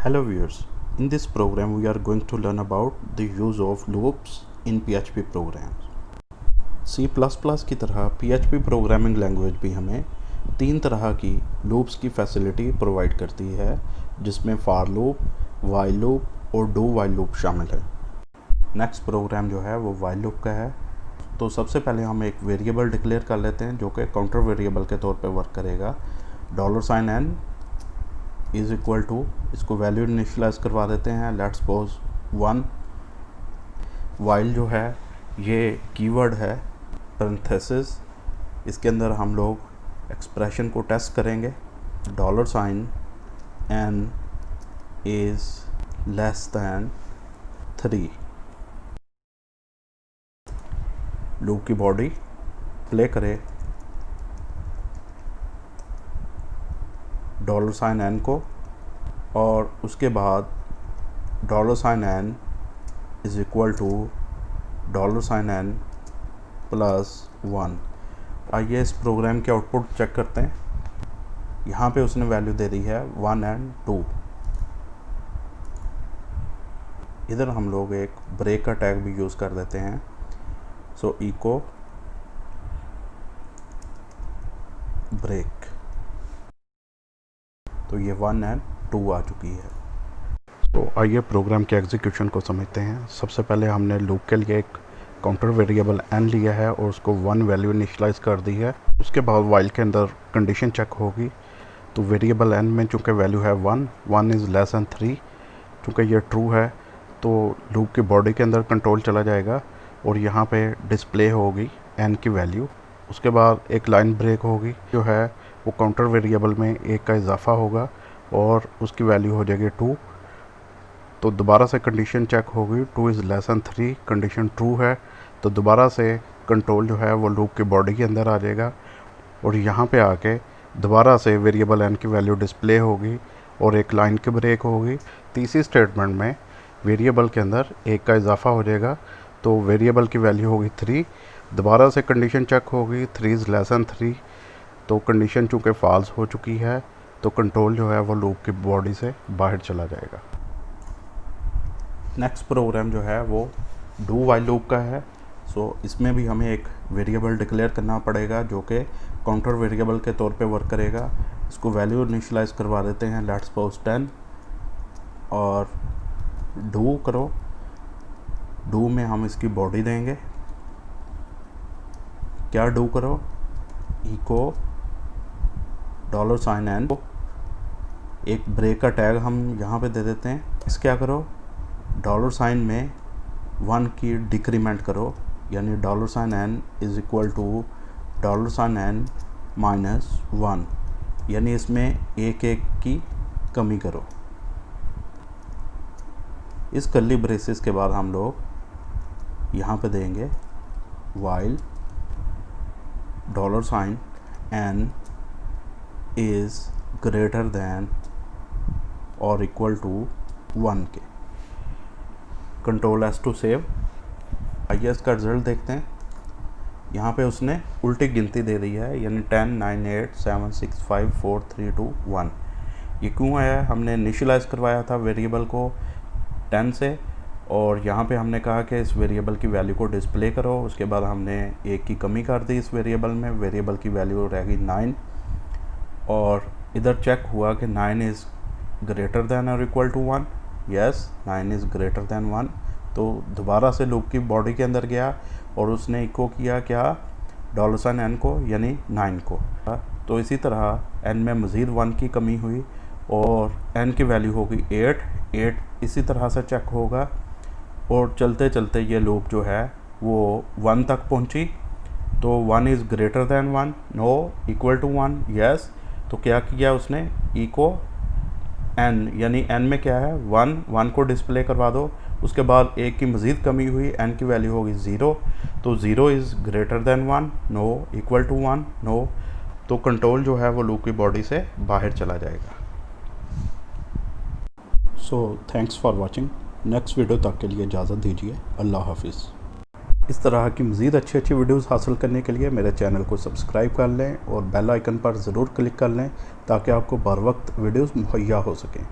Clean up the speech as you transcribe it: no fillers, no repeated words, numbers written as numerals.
Hello viewers, in this program we are going to learn about the use of loops in PHP programs. C++ की तरह PHP programming language भी हमें तीन तरह की loops की फैसिलिटी प्रोवाइड करती है, जिसमें फॉर लूप, व्हाइल लूप और डू व्हाइल लूप शामिल है। नेक्स्ट प्रोग्राम जो है वो व्हाइल लूप का है। तो सबसे पहले हम एक वेरिएबल डिक्लेयर कर लेते हैं जो कि काउंटर वेरिएबल के तौर पे वर्क करेगा। $n इज़ इक्वल टू, इसको वैल्यू इनिशियलाइज करवा देते हैं, लेट्स सपोज 1। वाइल जो है ये कीवर्ड है पैरेंथेसिस, इसके अंदर हम लोग एक्सप्रेशन को टेस्ट करेंगे। $n is less than 3। Loop की बॉडी प्ले करे $n को और उसके बाद $n is equal to $n plus 1। आइए इस प्रोग्राम के आउटपुट चेक करते हैं। यहाँ पे उसने वैल्यू दे दी है 1 और 2। इधर हम लोग एक ब्रेक का टैग भी यूज़ कर देते हैं। सो इको ब्रेक, तो ये 1 और 2 आ चुकी है। तो आइए प्रोग्राम के एग्जीक्यूशन को समझते हैं। सबसे पहले हमने लूप के लिए एक काउंटर वेरिएबल n लिया है और उसको 1 वैल्यू इनिशियलाइज कर दी है। उसके बाद वाइल के अंदर कंडीशन चेक होगी। तो वेरिएबल n में चूँकि वैल्यू है 1 इज़ लेस दैन 3, चूँकि ये ट्रू है तो लूप की बॉडी के अंदर कंट्रोल चला जाएगा और यहाँ पे डिस्प्ले होगी n की वैल्यू। उसके बाद एक लाइन ब्रेक होगी जो है वो काउंटर वेरिएबल में 1 का इजाफा होगा और उसकी वैल्यू हो जाएगी 2। तो दोबारा से कंडीशन चेक होगी, 2 is less than 3, condition true है तो दोबारा से कंट्रोल जो है वो लूप की बॉडी के अंदर आ जाएगा और यहाँ पे आके दोबारा से वेरिएबल n की वैल्यू डिस्प्ले होगी और एक लाइन की ब्रेक होगी। तीसरी स्टेटमेंट में वेरिएबल के अंदर 1 का इजाफा हो जाएगा तो वेरिएबल की वैल्यू होगी 3। दोबारा से कंडीशन चेक होगी, 3 इज़ लेस दैन 3, तो कंडीशन चूँकि फॉल्स हो चुकी है तो कंट्रोल जो है वो लूप की बॉडी से बाहर चला जाएगा। नेक्स्ट प्रोग्राम जो है वो डू व्हाइल लूप का है। सो इसमें भी हमें एक वेरिएबल डिक्लेयर करना पड़ेगा जो कि काउंटर वेरिएबल के तौर पे वर्क करेगा। इसको वैल्यू इनिशियलाइज करवा देते हैं, लेट्स सपोज 10 और डू करो। डू में हम इसकी बॉडी देंगे। क्या डू करो, इको $n को एक ब्रेक का टैग हम यहाँ पे दे देते हैं। इस क्या करो, $n में 1 की डिक्रीमेंट करो, यानी $n is equal to $n minus 1, यानी इसमें एक की कमी करो। इस कर्ली ब्रेसेस के बाद हम लोग यहाँ पे देंगे while $n is greater than और इक्वल टू 1 के। Control S to save. आइए इसका रिजल्ट देखते हैं। यहाँ पे उसने उल्टी गिनती दे दी है, यानी 10 9 8 7 6 5 4 3 2 1। ये क्यों है, हमने इनिशियलाइज करवाया था वेरिएबल को 10 से और यहाँ पे हमने कहा कि इस वेरिएबल की वैल्यू को डिस्प्ले करो। उसके बाद हमने 1 की कमी कर दी इस वेरिएबल में, वेरिएबल की वैल्यू रह गई 9 और इधर चेक हुआ कि 9 इज़ ग्रेटर दैन और equal to 1। Yes, 9 is greater than 1। तो दोबारा से लूप की बॉडी के अंदर गया और उसने इको किया क्या, $n को, यानी 9 को। तो इसी तरह n में मज़ीद 1 की कमी हुई और n की वैल्यू होगी 8 इसी तरह से चेक होगा और चलते चलते ये लूप जो है वो 1 तक पहुंची। तो 1 is greater than 1, no, equal to 1, yes. तो क्या किया उसने, इको n, यानी n में क्या है 1 को डिस्प्ले करवा दो। उसके बाद 1 की मज़ीद कमी हुई, n की वैल्यू होगी 0, तो 0 is greater than 1, no, equal to 1, no. तो कंट्रोल जो है वो लूप की बॉडी से बाहर चला जाएगा। So thanks for watching. Next video तक के लिए इजाज़त दीजिए। अल्लाह हाफिज़। इस तरह की मज़ीद अच्छी वीडियोस हासिल करने के लिए मेरे चैनल को सब्सक्राइब कर लें और बेल आइकन पर ज़रूर क्लिक कर लें ताकि आपको बर वक्त वीडियोस मुहैया हो सकें।